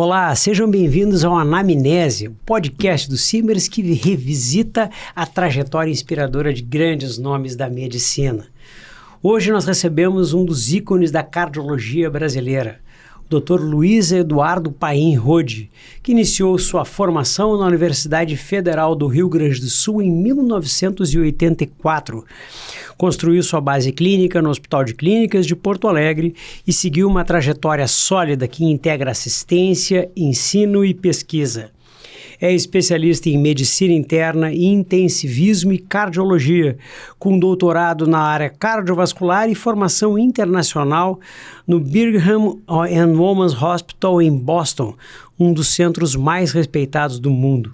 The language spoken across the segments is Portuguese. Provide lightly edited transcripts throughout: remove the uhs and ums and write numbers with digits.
Olá, sejam bem-vindos ao Anamnese, o podcast do Simers que revisita a trajetória inspiradora de grandes nomes da medicina. Hoje nós recebemos um dos ícones da cardiologia brasileira, o Dr. Luiz Eduardo Paim Rhode, que iniciou sua formação na Universidade Federal do Rio Grande do Sul em 1984. Construiu sua base clínica no Hospital de Clínicas de Porto Alegre e seguiu uma trajetória sólida que integra assistência, ensino e pesquisa. É especialista em medicina interna, intensivismo e cardiologia, com doutorado na área cardiovascular e formação internacional no Brigham and Women's Hospital em Boston, um dos centros mais respeitados do mundo.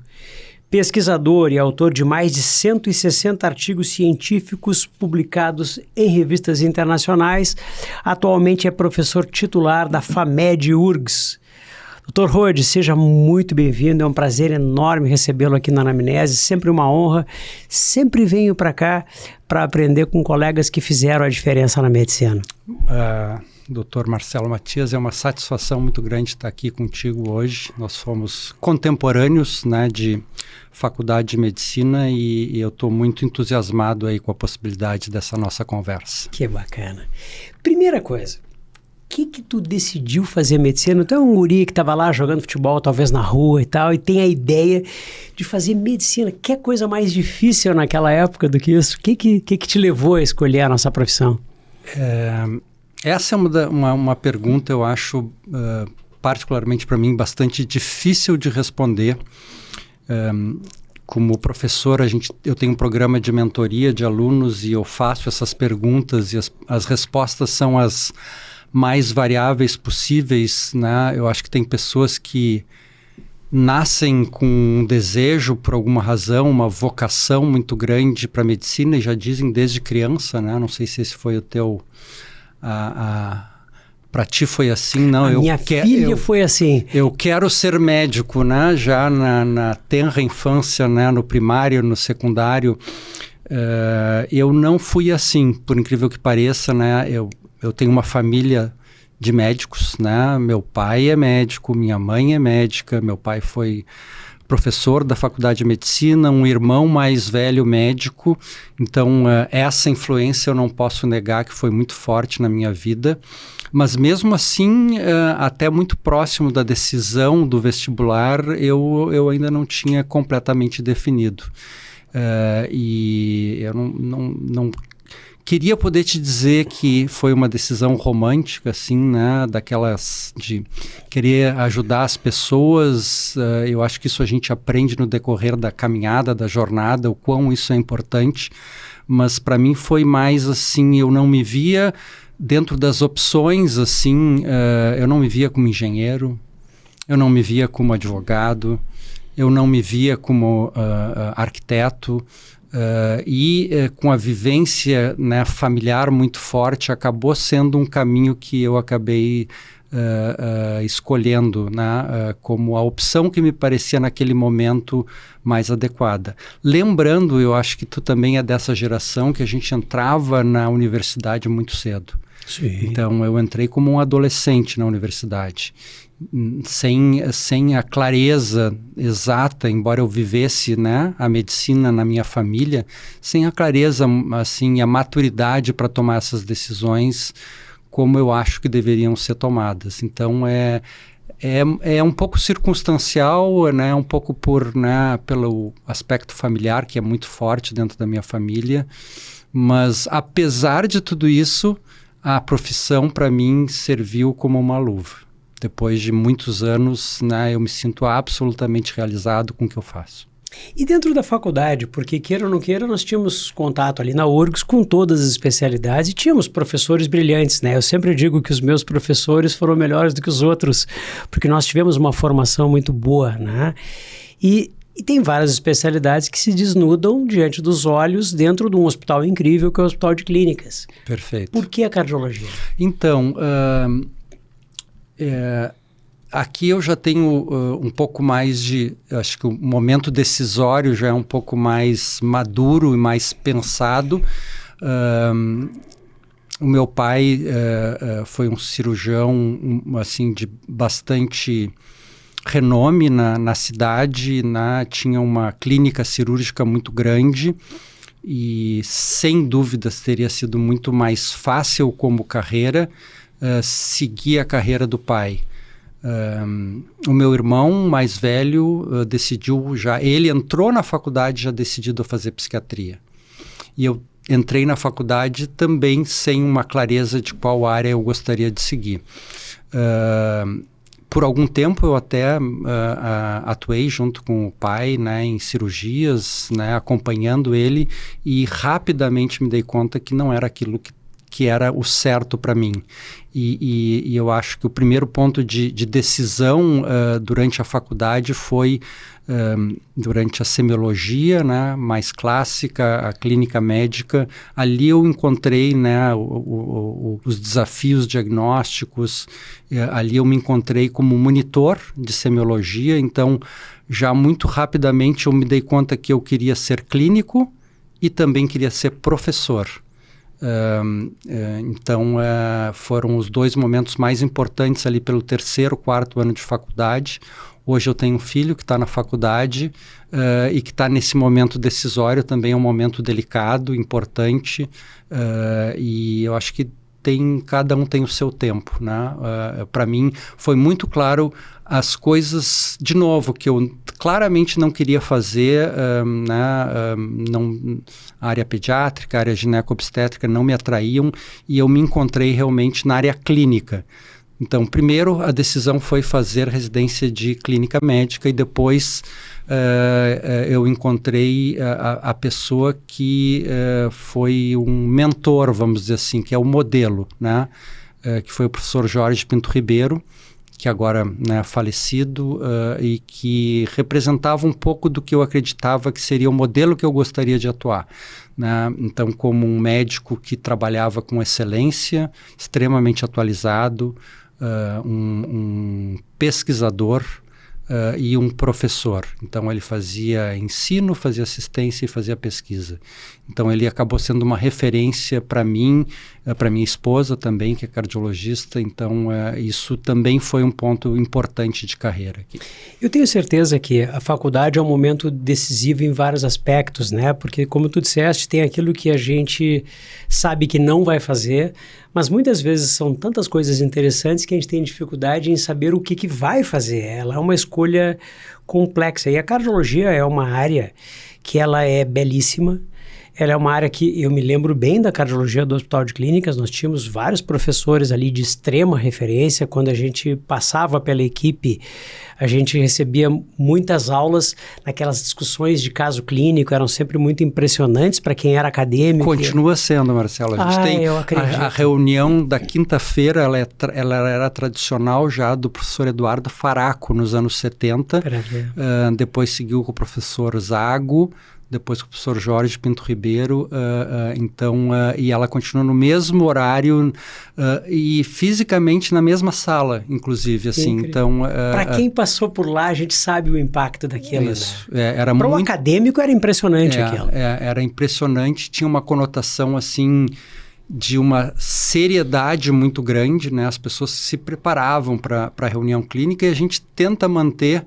Pesquisador e autor de mais de 160 artigos científicos publicados em revistas internacionais, atualmente é professor titular da FAMED-URGS. Dr. Rhode, seja muito bem-vindo, é um prazer enorme recebê-lo aqui na Anamnese, sempre uma honra, sempre venho para cá para aprender com colegas que fizeram a diferença na medicina. Dr. Marcelo Matias, é uma satisfação muito grande estar aqui contigo hoje. Nós fomos contemporâneos, né, de faculdade de medicina e eu estou muito entusiasmado aí com a possibilidade dessa nossa conversa. Que bacana. Primeira coisa, que tu decidiu fazer medicina? Tu é um guri que estava lá jogando futebol, talvez na rua e tal, e tem a ideia de fazer medicina. Que coisa mais difícil naquela época do que isso? O que te levou a escolher a nossa profissão? Essa é uma pergunta, eu acho, particularmente para mim, bastante difícil de responder. Como professor, eu tenho um programa de mentoria de alunos e eu faço essas perguntas e as respostas são as mais variáveis possíveis, né? Eu acho que tem pessoas que nascem com um desejo, por alguma razão, uma vocação muito grande para a medicina e já dizem desde criança, né? Não sei se esse foi o teu... Para ti foi assim, não? Minha filha foi assim. Eu quero ser médico, né? Já na tenra infância, né? No primário, no secundário. Eu não fui assim, por incrível que pareça, né? Eu tenho uma família de médicos, né? Meu pai é médico, minha mãe é médica, meu pai foi professor da faculdade de medicina, um irmão mais velho médico, então essa influência eu não posso negar que foi muito forte na minha vida, mas mesmo assim, até muito próximo da decisão do vestibular, eu ainda não tinha completamente definido. E eu não queria poder te dizer que foi uma decisão romântica, assim, né? Daquelas de querer ajudar as pessoas. Eu acho que isso a gente aprende no decorrer da caminhada, da jornada, o quão isso é importante. Mas para mim foi mais assim, eu não me via dentro das opções, assim, eu não me via como engenheiro, eu não me via como advogado, eu não me via como arquiteto. Com a vivência, né, familiar muito forte, acabou sendo um caminho que eu acabei escolhendo, né, como a opção que me parecia naquele momento mais adequada. Lembrando, eu acho que tu também é dessa geração que a gente entrava na universidade muito cedo. Sim. Então, eu entrei como um adolescente na universidade. Sem a clareza exata, embora eu vivesse, né, a medicina na minha família, sem a clareza, assim, a maturidade para tomar essas decisões como eu acho que deveriam ser tomadas. Então, é um pouco circunstancial, né, um pouco pelo aspecto familiar, que é muito forte dentro da minha família, mas apesar de tudo isso, a profissão para mim serviu como uma luva. Depois de muitos anos, né, eu me sinto absolutamente realizado com o que eu faço. E dentro da faculdade, porque queira ou não queira, nós tínhamos contato ali na URGS com todas as especialidades e tínhamos professores brilhantes, né? Eu sempre digo que os meus professores foram melhores do que os outros, porque nós tivemos uma formação muito boa, né? E tem várias especialidades que se desnudam diante dos olhos dentro de um hospital incrível que é o Hospital de Clínicas. Perfeito. Por que a cardiologia? Então, aqui eu já tenho um pouco mais acho que o momento decisório já é um pouco mais maduro e mais pensado. O meu pai foi um cirurgião assim de bastante renome na cidade, né? Tinha uma clínica cirúrgica muito grande e, sem dúvidas, teria sido muito mais fácil como carreira seguir a carreira do pai. O meu irmão mais velho decidiu já, ele entrou na faculdade já decidido a fazer psiquiatria. E eu entrei na faculdade também sem uma clareza de qual área eu gostaria de seguir. Por algum tempo eu até atuei junto com o pai, né, em cirurgias, né, acompanhando ele, e rapidamente me dei conta que não era aquilo que era o certo para mim. E eu acho que o primeiro ponto de decisão durante a faculdade foi durante a semiologia, né, mais clássica, a clínica médica. Ali eu encontrei, né, os desafios diagnósticos, ali eu me encontrei como monitor de semiologia, então já muito rapidamente eu me dei conta que eu queria ser clínico e também queria ser professor. Então foram os dois momentos mais importantes ali pelo 3º, 4º ano de faculdade. Hoje eu tenho um filho que está na faculdade e que está nesse momento decisório, também é um momento delicado, importante, e eu acho que cada um tem o seu tempo, né? Para mim foi muito claro as coisas, de novo, que eu claramente não queria fazer, a área pediátrica, a área gineco-obstétrica não me atraíam, e eu me encontrei realmente na área clínica. Então, primeiro a decisão foi fazer residência de clínica médica, e depois eu encontrei a pessoa que foi um mentor, vamos dizer assim, que é o modelo, né? Que foi o professor Jorge Pinto Ribeiro, que agora, né, falecido, e que representava um pouco do que eu acreditava que seria o modelo que eu gostaria de atuar, né? Então, como um médico que trabalhava com excelência, extremamente atualizado, um pesquisador e um professor. Então ele fazia ensino, fazia assistência e fazia pesquisa. Então ele acabou sendo uma referência para mim, para minha esposa também, que é cardiologista. Então isso também foi um ponto importante de carreira aqui. Eu tenho certeza que a faculdade é um momento decisivo em vários aspectos, né? Porque, como tu disseste, tem aquilo que a gente sabe que não vai fazer, mas muitas vezes são tantas coisas interessantes que a gente tem dificuldade em saber o que vai fazer. Ela é uma escolha complexa. E a cardiologia é uma área que ela é belíssima. Ela é uma área que eu me lembro bem da cardiologia do Hospital de Clínicas. Nós tínhamos vários professores ali de extrema referência. Quando a gente passava pela equipe, a gente recebia muitas aulas naquelas discussões de caso clínico, eram sempre muito impressionantes para quem era acadêmico. Continua sendo, Marcelo. A gente tem eu acredito. A reunião da quinta-feira, ela era tradicional já do professor Eduardo Faraco nos anos 70. Depois seguiu com o professor Zago, depois com o professor Jorge Pinto Ribeiro, e ela continua no mesmo horário e fisicamente na mesma sala, inclusive, assim. Então, para quem passou por lá, a gente sabe o impacto daquilo, isso, né? Para um acadêmico era impressionante aquilo. Era impressionante, tinha uma conotação, assim, de uma seriedade muito grande, né? As pessoas se preparavam para a reunião clínica, e a gente tenta manter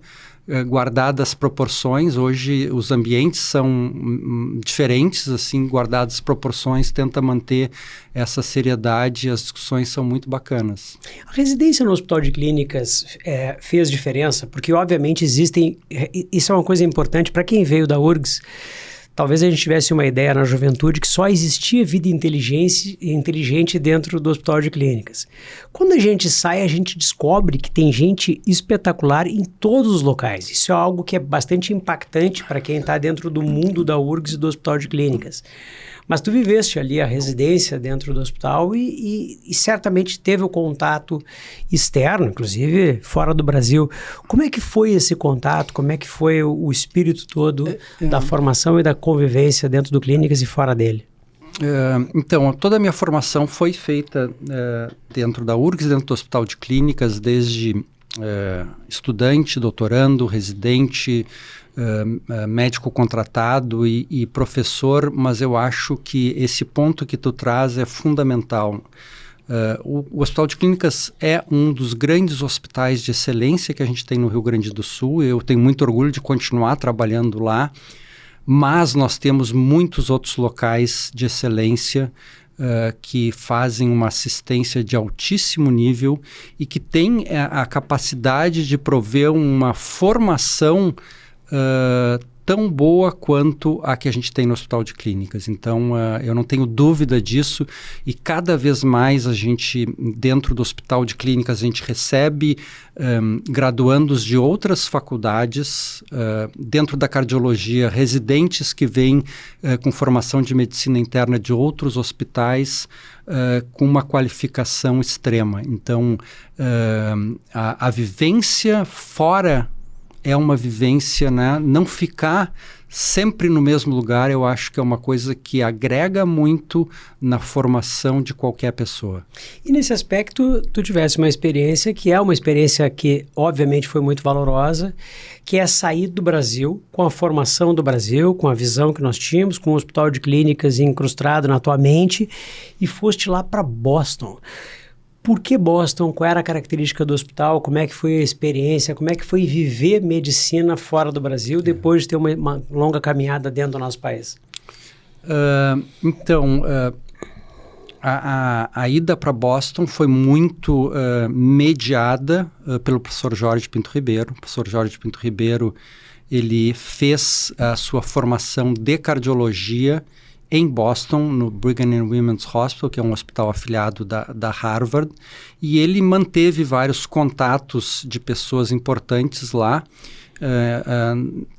guardadas as proporções. Hoje os ambientes são diferentes, assim, guardadas as proporções, tenta manter essa seriedade, as discussões são muito bacanas. A residência no Hospital de Clínicas fez diferença, porque obviamente existem, isso é uma coisa importante para quem veio da URGS. Talvez a gente tivesse uma ideia na juventude que só existia vida inteligente dentro do Hospital de Clínicas. Quando a gente sai, a gente descobre que tem gente espetacular em todos os locais. Isso é algo que é bastante impactante para quem está dentro do mundo da URGS e do Hospital de Clínicas. Mas tu viveste ali a residência dentro do hospital e certamente teve o contato externo, inclusive fora do Brasil. Como é que foi esse contato? Como é que foi o espírito todo da formação e da convivência dentro do Clínicas e fora dele? Então, toda a minha formação foi feita dentro da URGS, dentro do Hospital de Clínicas, desde estudante, doutorando, residente, médico contratado e professor, mas eu acho que esse ponto que tu traz é fundamental. O Hospital de Clínicas é um dos grandes hospitais de excelência que a gente tem no Rio Grande do Sul. Eu tenho muito orgulho de continuar trabalhando lá, mas nós temos muitos outros locais de excelência que fazem uma assistência de altíssimo nível e que têm a capacidade de prover uma formação tão boa quanto a que a gente tem no Hospital de Clínicas. Então, eu não tenho dúvida disso, e cada vez mais a gente, dentro do Hospital de Clínicas, a gente recebe graduandos de outras faculdades, dentro da cardiologia, residentes que vêm com formação de medicina interna de outros hospitais, com uma qualificação extrema. Então, a vivência fora é uma vivência, né? Não ficar sempre no mesmo lugar, eu acho que é uma coisa que agrega muito na formação de qualquer pessoa. E nesse aspecto, tu tivesse uma experiência que é uma experiência que obviamente foi muito valorosa, que é sair do Brasil, com a formação do Brasil, com a visão que nós tínhamos, com o Hospital de Clínicas incrustado na tua mente, e foste lá para Boston. Por que Boston? Qual era a característica do hospital? Como é que foi a experiência? Como é que foi viver medicina fora do Brasil depois de ter uma longa caminhada dentro do nosso país? A ida para Boston foi muito mediada pelo professor Jorge Pinto Ribeiro. O professor Jorge Pinto Ribeiro, ele fez a sua formação de cardiologia em Boston, no Brigham and Women's Hospital, que é um hospital afiliado da Harvard, e ele manteve vários contatos de pessoas importantes lá.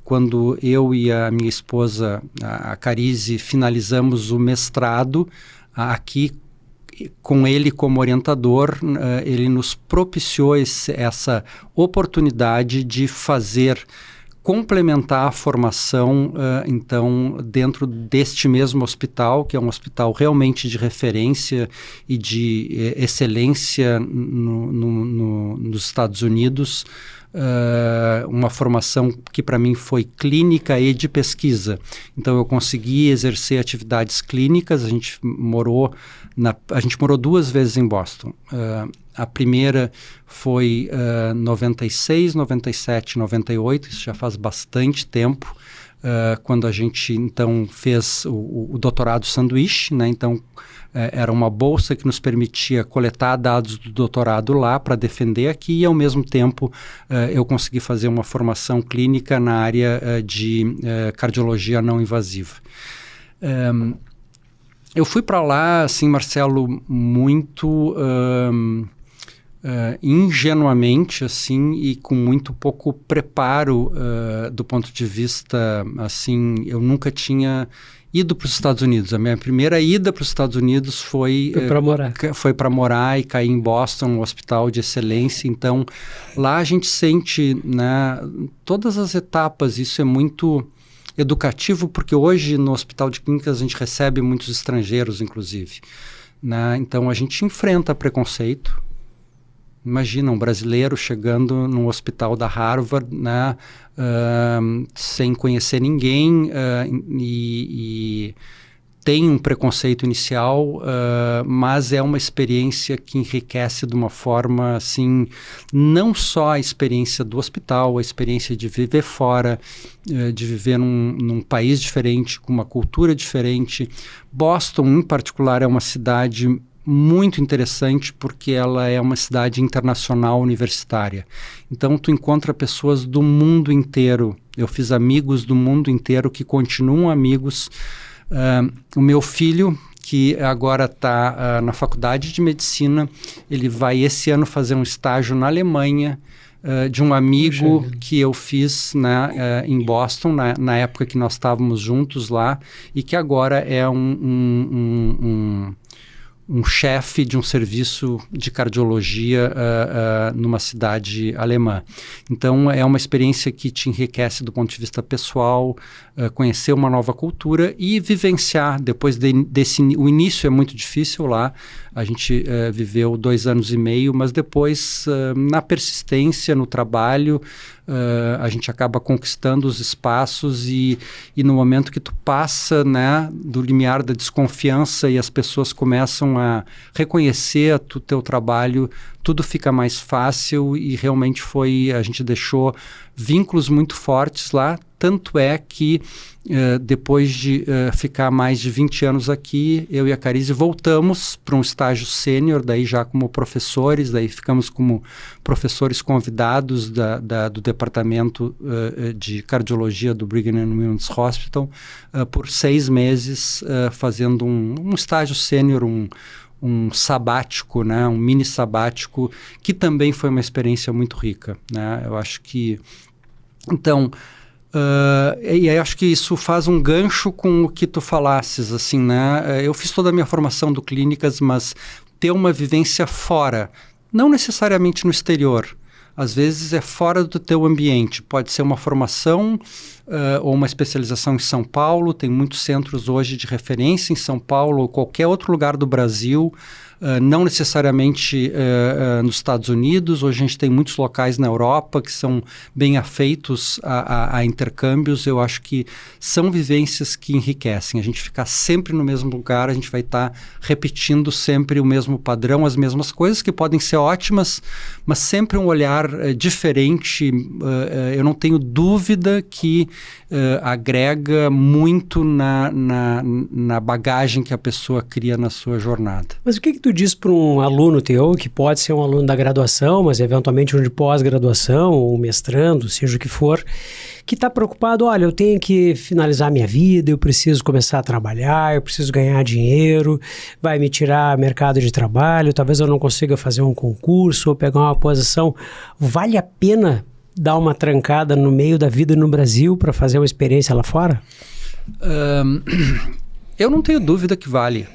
Quando eu e a minha esposa, a Carize, finalizamos o mestrado aqui, com ele como orientador, ele nos propiciou essa oportunidade de complementar a formação, então, dentro deste mesmo hospital, que é um hospital realmente de referência e de excelência nos Estados Unidos, uma formação que para mim foi clínica e de pesquisa. Então eu consegui exercer atividades clínicas. A gente morou 2 vezes em Boston. A primeira foi 96, 97, 98, isso já faz bastante tempo, quando a gente então fez o doutorado sanduíche, né? Então era uma bolsa que nos permitia coletar dados do doutorado lá para defender aqui, e ao mesmo tempo eu consegui fazer uma formação clínica na área de cardiologia não invasiva. Eu fui para lá, assim, Marcelo, muito ingenuamente, assim, e com muito pouco preparo do ponto de vista, assim, eu nunca tinha ido para os Estados Unidos. A minha primeira ida para os Estados Unidos foi para morar e cair em Boston, um hospital de excelência. Então, lá a gente sente, né, todas as etapas. Isso é muito educativo, porque hoje no Hospital de Clínicas a gente recebe muitos estrangeiros, inclusive, né? Então, a gente enfrenta preconceito. Imagina um brasileiro chegando num hospital da Harvard, né, sem conhecer ninguém, e tem um preconceito inicial, mas é uma experiência que enriquece de uma forma, assim, não só a experiência do hospital, a experiência de viver fora, de viver num país diferente, com uma cultura diferente. Boston, em particular, é uma cidade muito interessante porque ela é uma cidade internacional universitária. Então, tu encontra pessoas do mundo inteiro. Eu fiz amigos do mundo inteiro que continuam amigos. O meu filho, que agora está na faculdade de medicina, ele vai esse ano fazer um estágio na Alemanha, de um amigo que eu fiz, né, em Boston, na época que nós estávamos juntos lá, e que agora é um chefe de um serviço de cardiologia numa cidade alemã. Então, é uma experiência que te enriquece do ponto de vista pessoal, conhecer uma nova cultura e vivenciar. Depois o início é muito difícil lá. A gente viveu 2 anos e meio, mas depois, na persistência, no trabalho, a gente acaba conquistando os espaços e no momento que tu passa, né, do limiar da desconfiança e as pessoas começam a reconhecer o teu trabalho, tudo fica mais fácil e realmente a gente deixou vínculos muito fortes lá, tanto é que depois de ficar mais de 20 anos aqui, eu e a Carize voltamos para um estágio sênior, daí já como professores, daí ficamos como professores convidados do departamento de cardiologia do Brigham and Women's Hospital por 6 meses, fazendo um estágio sênior, um sabático, né, um mini sabático, que também foi uma experiência muito rica, né? Eu acho que... Então... e aí acho que isso faz um gancho com o que tu falasses, assim, né? Eu fiz toda a minha formação do Clínicas, mas ter uma vivência fora, não necessariamente no exterior, às vezes é fora do teu ambiente, pode ser uma formação ou uma especialização em São Paulo, tem muitos centros hoje de referência em São Paulo ou qualquer outro lugar do Brasil, não necessariamente nos Estados Unidos. Hoje a gente tem muitos locais na Europa que são bem afeitos a intercâmbios. Eu acho que são vivências que enriquecem. A gente ficar sempre no mesmo lugar, a gente vai estar repetindo sempre o mesmo padrão, as mesmas coisas que podem ser ótimas, mas sempre um olhar diferente. Eu não tenho dúvida que agrega muito na bagagem que a pessoa cria na sua jornada. Mas o que tu diz para um aluno teu, que pode ser um aluno da graduação, mas eventualmente um de pós-graduação ou mestrando, seja o que for, que está preocupado, olha, eu tenho que finalizar minha vida, eu preciso começar a trabalhar, eu preciso ganhar dinheiro, vai me tirar mercado de trabalho, talvez eu não consiga fazer um concurso ou pegar uma posição. Vale a pena dar uma trancada no meio da vida no Brasil para fazer uma experiência lá fora? Eu não tenho dúvida que vale.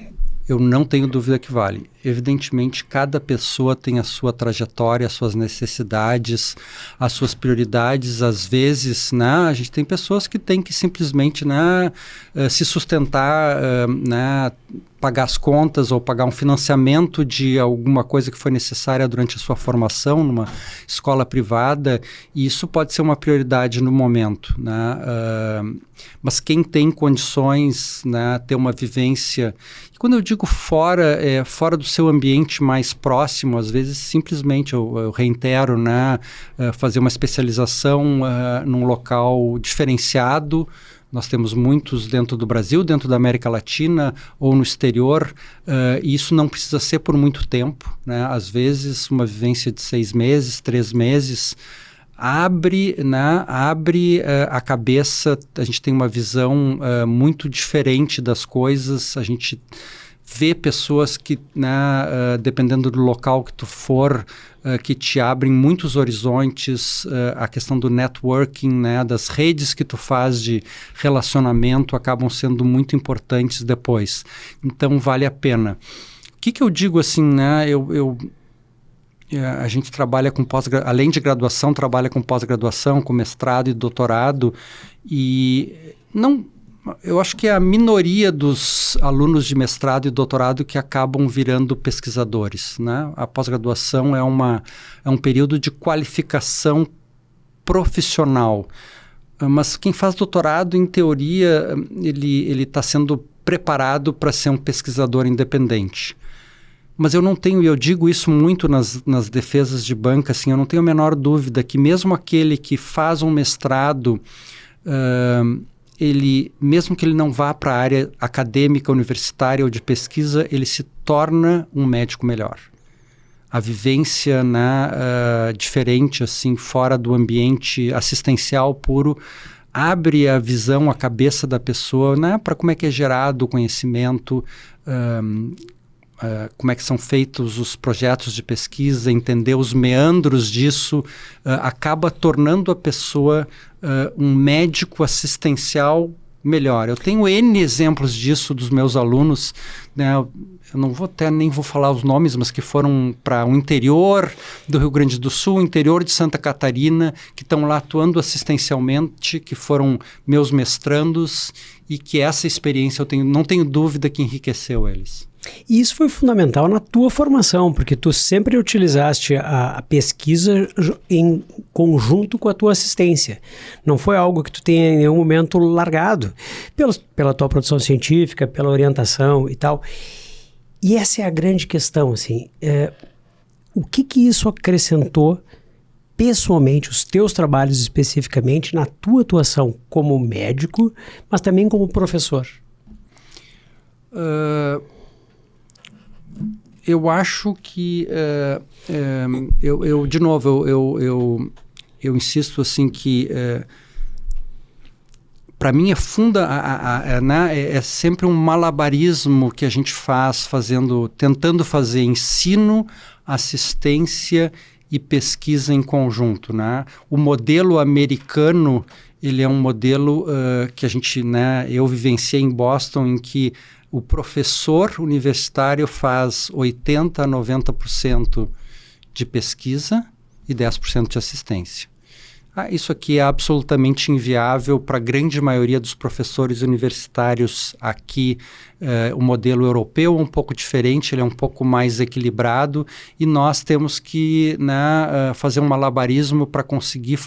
Eu não tenho dúvida que vale. Evidentemente, cada pessoa tem a sua trajetória, as suas necessidades, as suas prioridades. Às vezes, né, a gente tem pessoas que têm que simplesmente, né, se sustentar, né, pagar as contas ou pagar um financiamento de alguma coisa que foi necessária durante a sua formação numa escola privada, e isso pode ser uma prioridade no momento, né? Mas quem tem condições, né, ter uma vivência... E quando eu digo fora, fora do seu ambiente mais próximo, às vezes simplesmente, eu reitero, né, fazer uma especialização num local diferenciado. Nós temos muitos dentro do Brasil, dentro da América Latina ou no exterior, e isso não precisa ser por muito tempo, né? Às vezes, uma vivência de 6 meses, 3 meses, abre a cabeça. A gente tem uma visão muito diferente das coisas. A gente vê pessoas que, né, dependendo do local que tu for, que te abrem muitos horizontes. A questão do networking, né, das redes que tu faz de relacionamento acabam sendo muito importantes depois. Então, vale a pena. O que eu digo assim, né? A gente trabalha com além de graduação, trabalha com pós-graduação, com mestrado e doutorado, e eu acho que é a minoria dos alunos de mestrado e doutorado que acabam virando pesquisadores, né? A pós-graduação é um período de qualificação profissional, mas quem faz doutorado, em teoria, ele está sendo preparado para ser um pesquisador independente. Mas eu digo isso muito nas defesas de banca, assim, eu não tenho a menor dúvida que mesmo aquele que faz um mestrado, mesmo que ele não vá para a área acadêmica, universitária ou de pesquisa, ele se torna um médico melhor. A vivência, né, diferente, assim, fora do ambiente assistencial puro, abre a visão, a cabeça da pessoa, né, para como é que é gerado o conhecimento, como é que são feitos os projetos de pesquisa, entender os meandros disso, acaba tornando a pessoa um médico assistencial melhor. Eu tenho N exemplos disso dos meus alunos, né? Eu não vou nem vou falar os nomes, mas que foram para o interior do Rio Grande do Sul, interior de Santa Catarina, que estão lá atuando assistencialmente, que foram meus mestrandos, e que essa experiência não tenho dúvida que enriqueceu eles. E isso foi fundamental na tua formação, porque tu sempre utilizaste a pesquisa em conjunto com a tua assistência. Não foi algo que tu tenha em nenhum momento largado, pela tua produção científica, pela orientação e tal. E essa é a grande questão, assim, o que isso acrescentou pessoalmente, os teus trabalhos especificamente, na tua atuação como médico, mas também como professor? Eu acho que, de novo, eu insisto assim que, para mim, é sempre um malabarismo que a gente faz tentando fazer ensino, assistência e pesquisa em conjunto, né? O modelo americano, ele é um modelo que eu vivenciei em Boston, em que o professor universitário faz 80% a 90% de pesquisa e 10% de assistência. Isso aqui é absolutamente inviável para a grande maioria dos professores universitários aqui. O modelo europeu é um pouco diferente, ele é um pouco mais equilibrado e nós temos que fazer um malabarismo para conseguir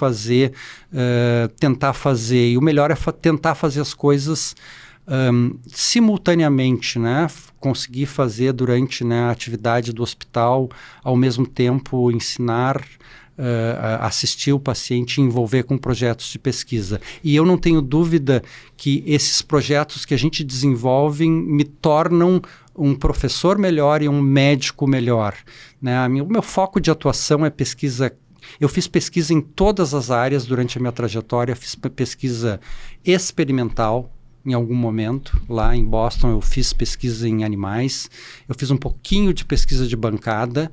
tentar fazer. E o melhor é tentar fazer as coisas simultaneamente, conseguir fazer durante a atividade do hospital, ao mesmo tempo ensinar, assistir o paciente e envolver com projetos de pesquisa. E eu não tenho dúvida que esses projetos que a gente desenvolve me tornam um professor melhor e um médico melhor. O meu foco de atuação é pesquisa. Eu fiz pesquisa em todas as áreas durante a minha trajetória, fiz pesquisa experimental. Em algum momento, lá em Boston, eu fiz pesquisa em animais, eu fiz um pouquinho de pesquisa de bancada,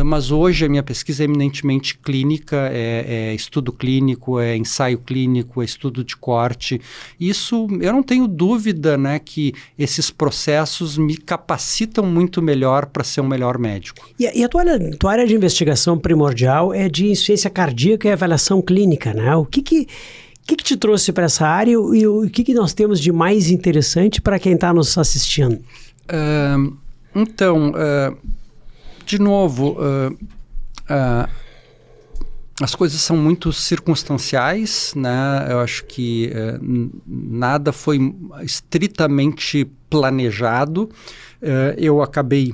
mas hoje a minha pesquisa é eminentemente clínica, é estudo clínico, é ensaio clínico, é estudo de corte. Isso, eu não tenho dúvida, que esses processos me capacitam muito melhor para ser um melhor médico. E a tua área de investigação primordial é de insuficiência cardíaca e avaliação clínica, né? O que te trouxe para essa área e o que nós temos de mais interessante para quem está nos assistindo? De novo, as coisas são muito circunstanciais, Eu acho que nada foi estritamente planejado. Eu acabei,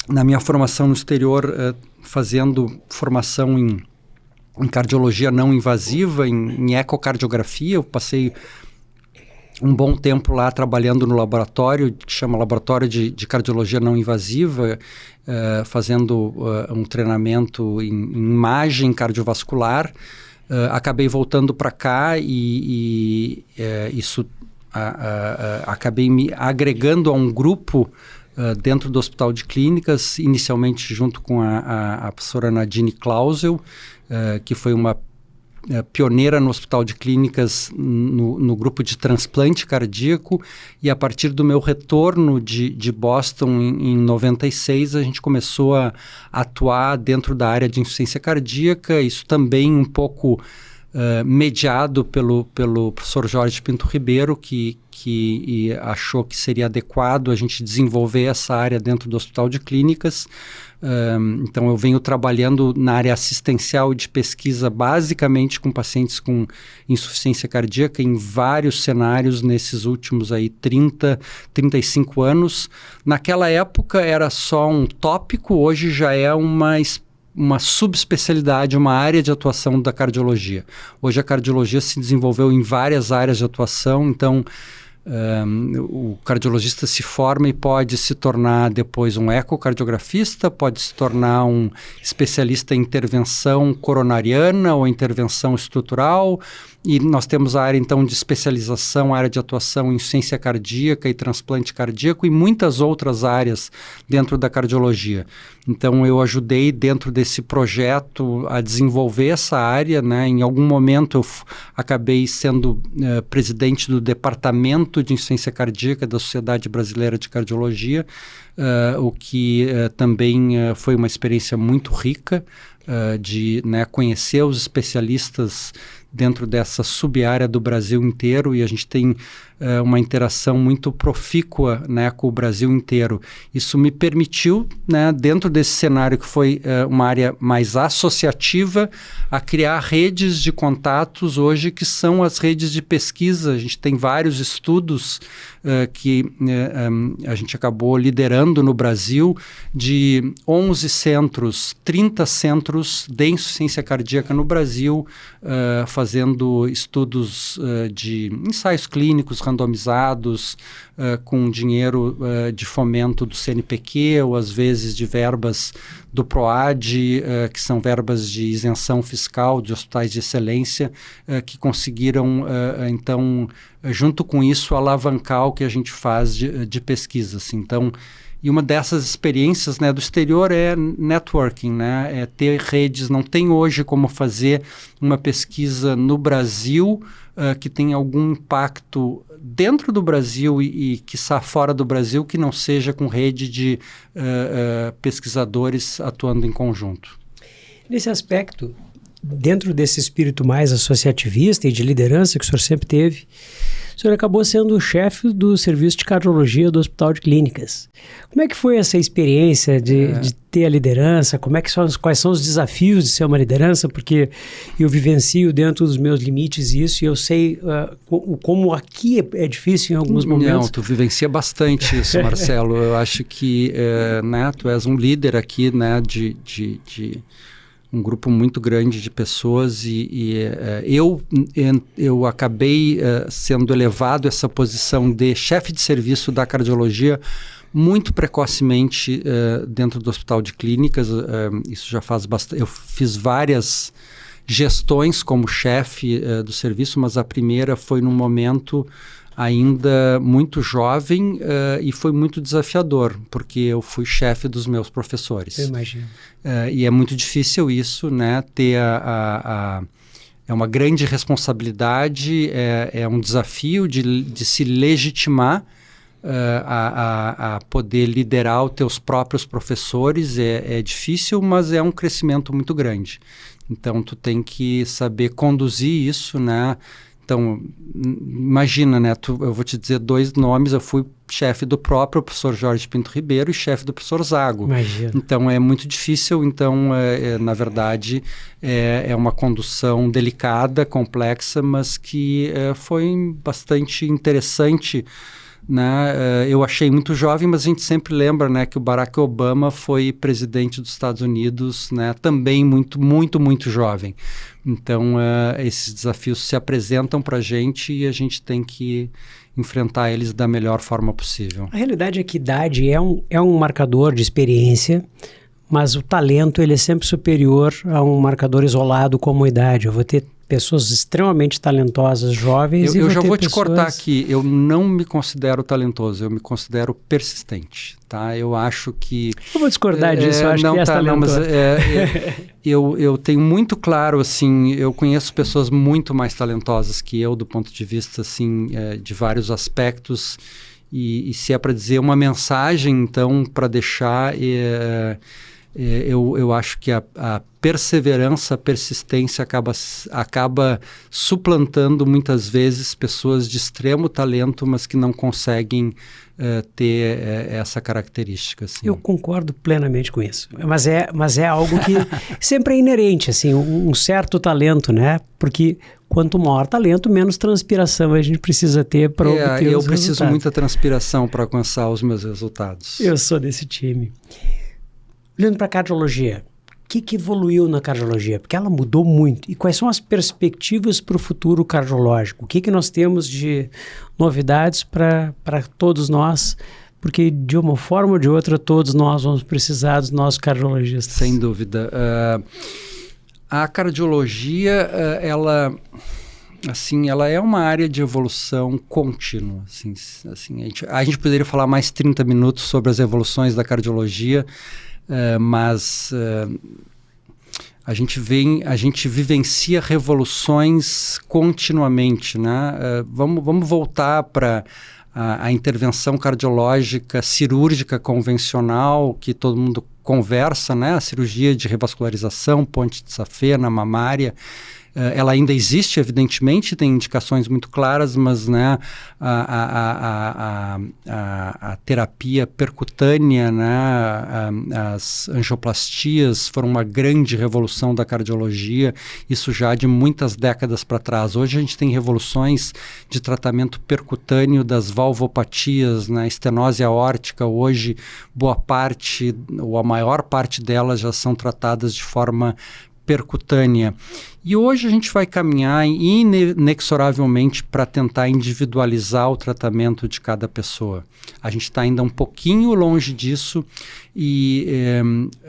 na minha formação no exterior, fazendo formação em cardiologia não invasiva, em ecocardiografia. Eu passei um bom tempo lá trabalhando no laboratório, que chama Laboratório de Cardiologia Não Invasiva, fazendo um treinamento em imagem cardiovascular. Acabei voltando para cá e acabei me agregando a um grupo dentro do Hospital de Clínicas, inicialmente junto com a professora Nadine Clausel, que foi uma pioneira no Hospital de Clínicas no grupo de transplante cardíaco, e a partir do meu retorno de Boston em 96, a gente começou a atuar dentro da área de insuficiência cardíaca, isso também um pouco mediado pelo professor Jorge Pinto Ribeiro, que achou que seria adequado a gente desenvolver essa área dentro do Hospital de Clínicas. Então, eu venho trabalhando na área assistencial e de pesquisa, basicamente com pacientes com insuficiência cardíaca, em vários cenários nesses últimos 35 anos. Naquela época era só um tópico, hoje já é uma subespecialidade, uma área de atuação da cardiologia. Hoje a cardiologia se desenvolveu em várias áreas de atuação, então o cardiologista se forma e pode se tornar depois um ecocardiografista, pode se tornar um especialista em intervenção coronariana ou intervenção estrutural, e nós temos a área então de especialização, a área de atuação em insuficiência cardíaca e transplante cardíaco e muitas outras áreas dentro da cardiologia. Então eu ajudei dentro desse projeto a desenvolver essa área, Em algum momento eu acabei sendo presidente do departamento de insuficiência cardíaca da Sociedade Brasileira de Cardiologia, o que também foi uma experiência muito rica de, né, conhecer os especialistas dentro dessa sub-área do Brasil inteiro, e a gente tem uma interação muito profícua, né, com o Brasil inteiro. Isso me permitiu, né, dentro desse cenário que foi uma área mais associativa, a criar redes de contatos hoje que são as redes de pesquisa. A gente tem vários estudos que a gente acabou liderando no Brasil, de 11 centros, 30 centros de insuficiência cardíaca no Brasil, fazendo estudos de ensaios clínicos randomizados, com dinheiro de fomento do CNPq, ou às vezes de verbas do PROAD, que são verbas de isenção fiscal de hospitais de excelência, que conseguiram, então, junto com isso, alavancar o que a gente faz de pesquisa. Assim. Então, e uma dessas experiências, né, do exterior é networking, né, é ter redes. Não tem hoje como fazer uma pesquisa no Brasil que tenha algum impacto dentro do Brasil e quiçá fora do Brasil, que não seja com rede de pesquisadores atuando em conjunto. Nesse aspecto, dentro desse espírito mais associativista e de liderança que o senhor sempre teve, o senhor acabou sendo o chefe do serviço de cardiologia do Hospital de Clínicas. Como é que foi essa experiência de ter a liderança? Quais são os desafios de ser uma liderança? Porque eu vivencio dentro dos meus limites isso, e eu sei como aqui é difícil em alguns momentos. Não, tu vivencia bastante isso, Marcelo. Eu acho que né, tu és um líder aqui, né, de um grupo muito grande de pessoas, eu acabei sendo elevado a essa posição de chefe de serviço da cardiologia muito precocemente dentro do Hospital de Clínicas. Isso já faz bastante. Eu fiz várias gestões como chefe do serviço, mas a primeira foi num momento ainda muito jovem e foi muito desafiador, porque eu fui chefe dos meus professores. Eu imagino. E é muito difícil isso, né? Ter é uma grande responsabilidade, é um desafio de se legitimar a poder liderar os teus próprios professores. É difícil, mas é um crescimento muito grande. Então, tu tem que saber conduzir isso, né? Então, imagina, né? Eu vou te dizer 2 nomes. Eu fui chefe do próprio professor Jorge Pinto Ribeiro e chefe do professor Zago. Imagina. Então, é muito difícil. Então, na verdade, é uma condução delicada, complexa, mas que foi bastante interessante, né? Eu achei muito jovem, mas a gente sempre lembra, né, que o Barack Obama foi presidente dos Estados Unidos, né, também muito, muito, muito jovem. Então, esses desafios se apresentam para a gente e a gente tem que enfrentar eles da melhor forma possível. A realidade é que idade é um marcador de experiência, mas o talento ele é sempre superior a um marcador isolado como a idade. Eu vou ter pessoas extremamente talentosas, jovens, eu já vou te cortar aqui. Eu não me considero talentoso, eu me considero persistente, tá? Eu acho que... Eu vou discordar disso, eu acho que és talentoso. Eu tenho muito claro, assim, eu conheço pessoas muito mais talentosas que eu, do ponto de vista, assim, de vários aspectos, e se é para dizer uma mensagem, então, para deixar... Eu acho que a perseverança, a persistência acaba suplantando muitas vezes pessoas de extremo talento, mas que não conseguem ter essa característica. Assim. Eu concordo plenamente com isso, mas é algo que sempre é inerente, assim, um certo talento, né? Porque quanto maior talento, menos transpiração a gente precisa ter para obter os resultados. Eu preciso muita transpiração para alcançar os meus resultados. Eu sou desse time. Olhando para a cardiologia, o que evoluiu na cardiologia? Porque ela mudou muito. E quais são as perspectivas para o futuro cardiológico? O que nós temos de novidades para todos nós? Porque de uma forma ou de outra, todos nós vamos precisar dos nossos cardiologistas. Sem dúvida. A cardiologia, ela é uma área de evolução contínua. A gente poderia falar mais 30 minutos sobre as evoluções da cardiologia, mas a gente vivencia revoluções continuamente, né? Vamos voltar para a intervenção cardiológica cirúrgica convencional, que todo mundo conversa, né? A cirurgia de revascularização, ponte de safena, mamária, ela ainda existe, evidentemente, tem indicações muito claras, mas, né, a terapia percutânea, né, as angioplastias foram uma grande revolução da cardiologia, isso já de muitas décadas para trás. Hoje a gente tem revoluções de tratamento percutâneo das valvopatias, né, estenose aórtica. Hoje, boa parte, ou a maior parte delas já são tratadas de forma percutânea. E hoje a gente vai caminhar inexoravelmente para tentar individualizar o tratamento de cada pessoa. A gente está ainda um pouquinho longe disso e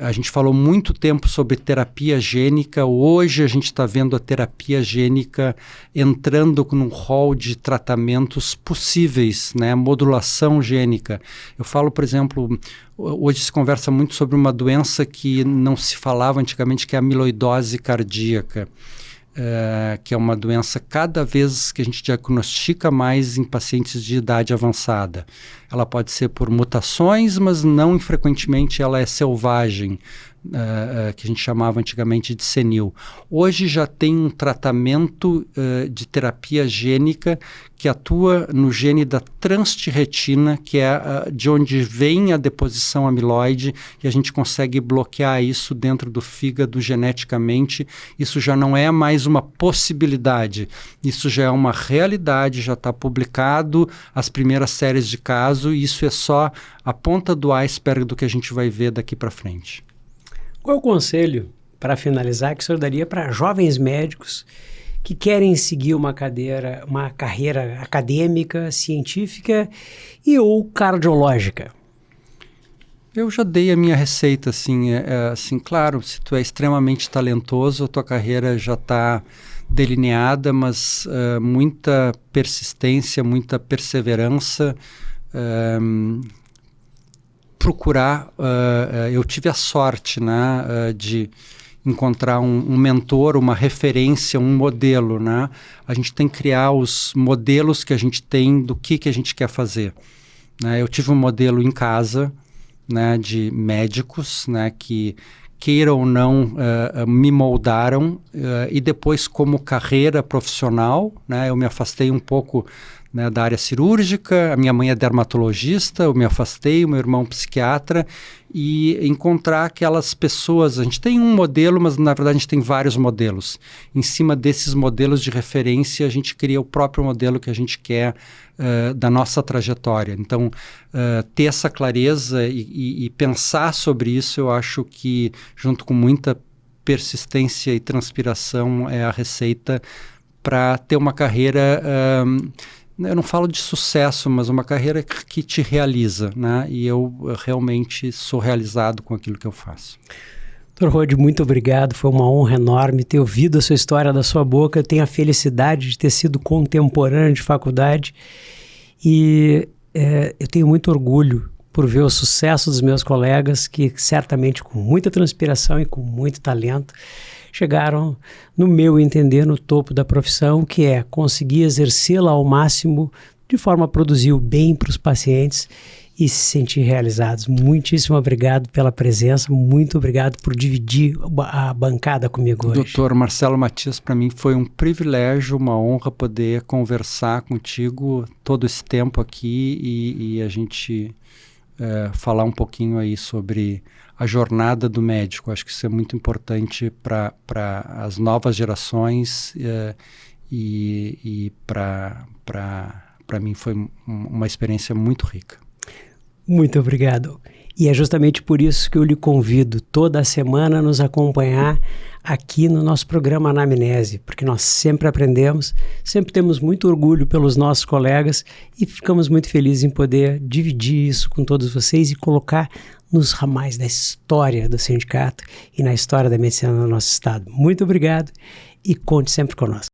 a gente falou muito tempo sobre terapia gênica. Hoje a gente está vendo a terapia gênica entrando num rol de tratamentos possíveis, né? Modulação gênica. Eu falo, por exemplo, hoje se conversa muito sobre uma doença que não se falava antigamente, que é a amiloidose cardíaca. Que é uma doença cada vez que a gente diagnostica mais em pacientes de idade avançada. Ela pode ser por mutações, mas não infrequentemente ela é selvagem, que a gente chamava antigamente de senil. Hoje já tem um tratamento de terapia gênica que atua no gene da transtiratina, que é de onde vem a deposição amiloide, e a gente consegue bloquear isso dentro do fígado geneticamente. Isso já não é mais uma possibilidade, isso já é uma realidade, já está publicado as primeiras séries de caso, e isso é só a ponta do iceberg do que a gente vai ver daqui para frente. Qual é o conselho, para finalizar, que o senhor daria para jovens médicos que querem seguir uma carreira acadêmica, científica e ou cardiológica? Eu já dei a minha receita, assim, claro, se tu é extremamente talentoso, a tua carreira já está delineada, mas muita persistência, muita perseverança, procurar, eu tive a sorte, né, de encontrar um mentor, uma referência, um modelo, né? A gente tem que criar os modelos que a gente tem do que a gente quer fazer, né? Eu tive um modelo em casa, né, de médicos, né, que queiram ou não me moldaram, e depois como carreira profissional, né, eu me afastei um pouco, né, da área cirúrgica. A minha mãe é dermatologista, eu me afastei, o meu irmão psiquiatra, e encontrar aquelas pessoas. A gente tem um modelo, mas na verdade a gente tem vários modelos. Em cima desses modelos de referência, a gente cria o próprio modelo que a gente quer da nossa trajetória. Então, ter essa clareza e pensar sobre isso, eu acho que, junto com muita persistência e transpiração, é a receita para ter uma carreira... eu não falo de sucesso, mas uma carreira que te realiza, né? E eu realmente sou realizado com aquilo que eu faço. Dr. Rode, muito obrigado. Foi uma honra enorme ter ouvido a sua história da sua boca. Eu tenho a felicidade de ter sido contemporâneo de faculdade e eu tenho muito orgulho por ver o sucesso dos meus colegas que, certamente com muita transpiração e com muito talento, chegaram, no meu entender, no topo da profissão, que é conseguir exercê-la ao máximo, de forma a produzir o bem para os pacientes e se sentir realizados. Muitíssimo obrigado pela presença, muito obrigado por dividir a bancada comigo hoje. Doutor Marcelo Matias, para mim foi um privilégio, uma honra poder conversar contigo todo esse tempo aqui e a gente falar um pouquinho aí sobre a jornada do médico. Acho que isso é muito importante para as novas gerações e para mim foi uma experiência muito rica. Muito obrigado. E é justamente por isso que eu lhe convido toda semana a nos acompanhar aqui no nosso programa Anamnese, porque nós sempre aprendemos, sempre temos muito orgulho pelos nossos colegas e ficamos muito felizes em poder dividir isso com todos vocês e colocar nos ramais da história do sindicato e na história da medicina no nosso estado. Muito obrigado e conte sempre conosco.